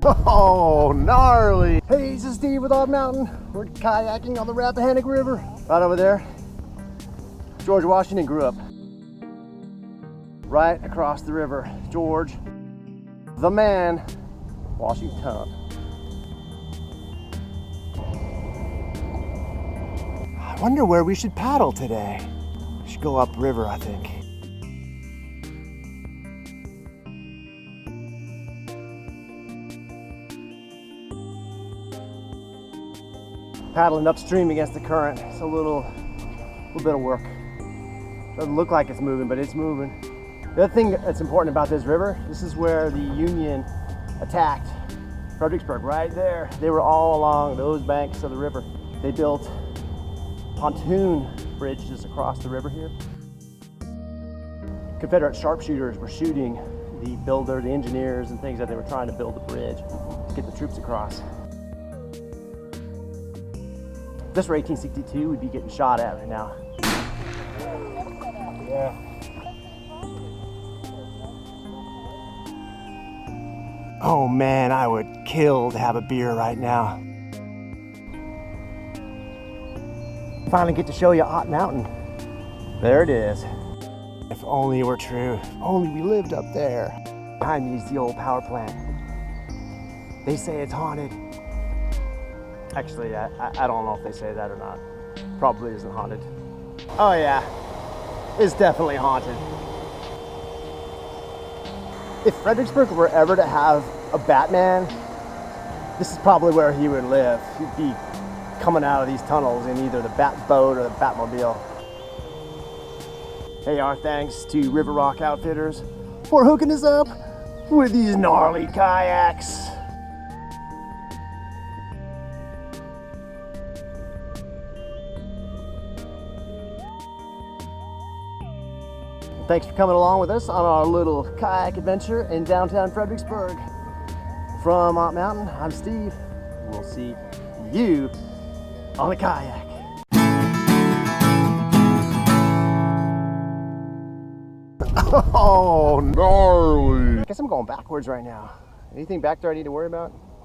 Oh, gnarly. Hey, this is Steve with Odd Mountain. We're kayaking on the Rappahannock River. Right over there, George Washington grew up. Right across the river, George, the man, Washington. I wonder where we should paddle today. We should go upriver, I think. Paddling upstream against the current, it's a little bit of work. Doesn't look like it's moving, but it's moving. The other thing that's important about this river, this is where the Union attacked Fredericksburg, right there. They were all along those banks of the river. They built pontoon bridges across the river here. Confederate sharpshooters were shooting the builder, the engineers, and things that they were trying to build the bridge to get the troops across. If this were 1862, we'd be getting shot at right now. Yeah. Oh man, I would kill to have a beer right now. Finally get to show you Odd Mountain. There it is. If only it were true. If only we lived up there. Behind me is the old power plant. They say it's haunted. Actually, I don't know if they say that or not. Probably isn't haunted. Oh yeah, it's definitely haunted. If Fredericksburg were ever to have a Batman, this is probably where he would live. He'd be coming out of these tunnels in either the Bat boat or the Batmobile. Hey, our thanks to River Rock Outfitters for hooking us up with these gnarly kayaks. Thanks for coming along with us on our little kayak adventure in downtown Fredericksburg. From Odd Mountain, I'm Steve. We'll see you on the kayak. Oh, gnarly. I guess I'm going backwards right now. Anything back there I need to worry about?